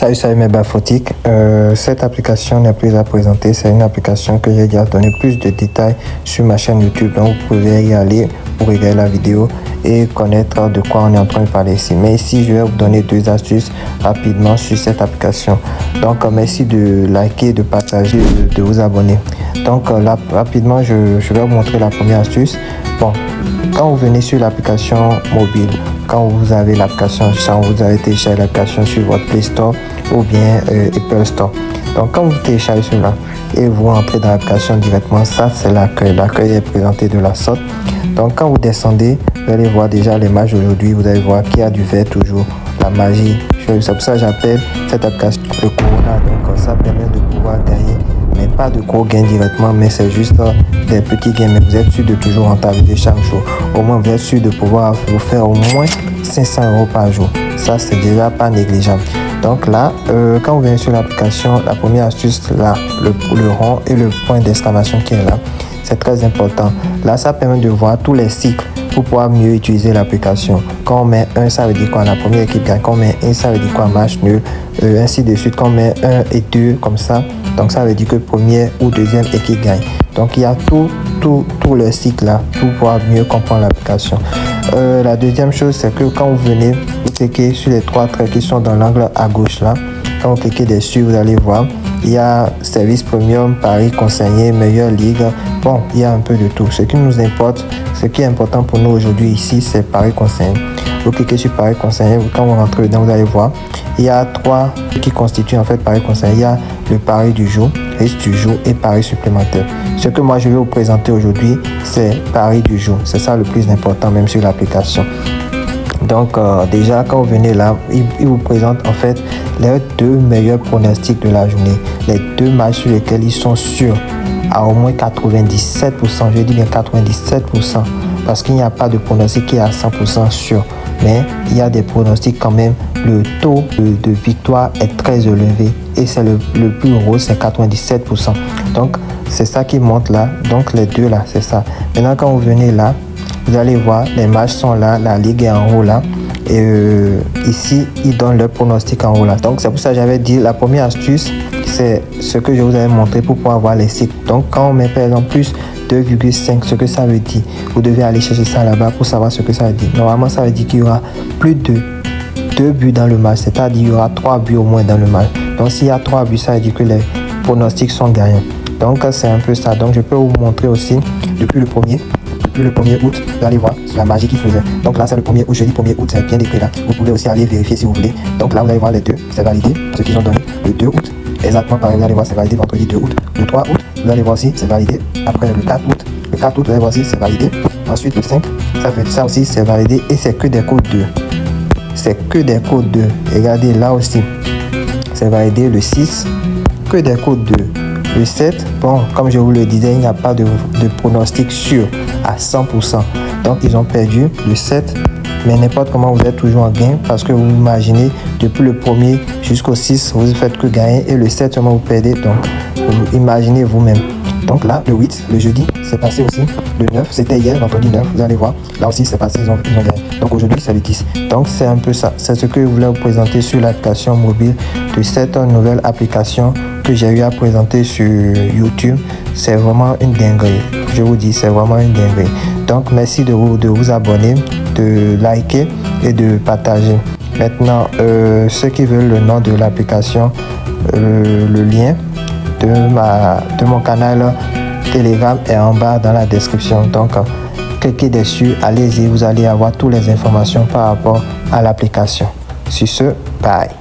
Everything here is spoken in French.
Salut mes bafotiques, cette application n'est plus à présenter, c'est une application que j'ai déjà donné plus de détails sur ma chaîne YouTube, donc vous pouvez y aller pour regarder la vidéo et connaître de quoi on est en train de parler ici. Mais ici je vais vous donner deux astuces rapidement sur cette application. Donc merci de liker, de partager, de vous abonner. Donc là rapidement je vais vous montrer la première astuce. Bon, quand vous venez sur l'application mobile, quand vous avez l'application, vous avez téléchargé l'application sur votre Play Store ou bien Apple Store. Donc quand vous téléchargez cela et vous entrez dans l'application directement, ça c'est l'accueil. L'accueil est présenté de la sorte. Donc quand vous descendez, vous allez voir déjà l'image d'aujourd'hui. Vous allez voir qu'il y a du vert toujours, la magie. C'est pour ça que j'appelle cette application le Corona. Donc ça permet de pouvoir gagner, mais pas de gros gains directement, mais c'est juste des petits gains. Mais vous êtes sûr de toujours rentabiliser chaque jour. Au moins vous êtes sûr de pouvoir vous faire au moins 500 € par jour. Ça c'est déjà pas négligeable. Donc là, quand vous venez sur l'application, la première astuce là, le rond et le point d'exclamation qui est là, c'est très important. Là, ça permet de voir tous les cycles pour pouvoir mieux utiliser l'application. Quand on met 1, ça veut dire quoi? La première équipe gagne. Quand on met 1, ça veut dire quoi? Match nul. Ainsi de suite. Quand on met 1 et 2 comme ça, donc ça veut dire que première ou deuxième équipe gagne. Donc il y a tout le cycle là pour pouvoir mieux comprendre l'application. La deuxième chose, c'est que quand vous venez, vous cliquez sur les trois traits qui sont dans l'angle à gauche là. Quand vous cliquez dessus, vous allez voir, il y a service premium, paris consigné, meilleure ligue. Bon, il y a un peu de tout. Ce qui nous importe, ce qui est important pour nous aujourd'hui ici, c'est paris consigné. Vous cliquez sur paris consigné, quand vous rentrez dedans, vous allez voir, il y a trois qui constituent en fait paris consigné. Il y a le pari du jour, risque du jour et pari supplémentaire. Ce que moi je vais vous présenter aujourd'hui, c'est pari du jour. C'est ça le plus important même sur l'application. Donc déjà quand vous venez là, il vous présente en fait les deux meilleurs pronostics de la journée. Les deux matchs sur lesquels ils sont sûrs à au moins 97%. Je dis bien 97%. Parce qu'il n'y a pas de pronostic qui est à 100% sûr. Mais il y a des pronostics quand même. Le taux de victoire est très élevé. Et c'est le plus gros, c'est 97%. Donc c'est ça qui monte là. Donc les deux là, c'est ça. Maintenant quand vous venez là, vous allez voir, les matchs sont là, la ligue est en haut là. Et ici, ils donnent leur pronostic en haut là. Donc c'est pour ça que j'avais dit, la première astuce, c'est ce que je vous avais montré pour pouvoir voir les cycles. Donc quand on met par exemple plus 2,5, ce que ça veut dire, vous devez aller chercher ça là-bas pour savoir ce que ça veut dire. Normalement, ça veut dire qu'il y aura plus de 2 buts dans le match, c'est-à-dire qu'il y aura 3 buts au moins dans le match. Donc s'il y a 3 buts, ça veut dire que les pronostics sont gagnants. Donc c'est un peu ça. Donc je peux vous montrer aussi depuis le 1er août, vous allez voir la magie qu'il faisait. Donc là c'est le 1er août, jeudi 1er août, c'est bien décrit là. Vous pouvez aussi aller vérifier si vous voulez. Donc là vous allez voir les deux, c'est validé, ce qu'ils ont donné le 2 août. Exactement pareil, vous allez voir c'est validé vendredi 2 août. Le 3 août, vous allez voir si c'est validé. Après le 4 août, vous allez voir si c'est validé. Ensuite le 5, ça fait ça aussi c'est validé et c'est que des codes 2. C'est que des codes 2. Regardez là aussi, c'est validé le 6, que des codes 2. Le 7, bon, comme je vous le disais, il n'y a pas de pronostic sûr à 100%. Donc, ils ont perdu le 7. Mais n'importe comment, vous êtes toujours en gain parce que vous imaginez, depuis le 1er jusqu'au 6, vous ne faites que gagner. Et le 7, seulement vous perdez. Donc, vous imaginez vous-même. Donc là, le 8, le jeudi, c'est passé aussi. Le 9, c'était hier, vendredi 9, vous allez voir. Là aussi, c'est passé, ils ont gagné. Donc aujourd'hui, c'est le 10. Donc c'est un peu ça. C'est ce que je voulais vous présenter sur l'application mobile de cette nouvelle application que j'ai eu à présenter sur YouTube. C'est vraiment une dinguerie. Je vous dis, c'est vraiment une dinguerie. Donc merci de vous abonner, de liker et de partager. Maintenant, ceux qui veulent le nom de l'application, le lien de mon canal Telegram est en bas dans la description. Donc cliquez dessus, allez-y, vous allez avoir toutes les informations par rapport à l'application. Sur ce, bye.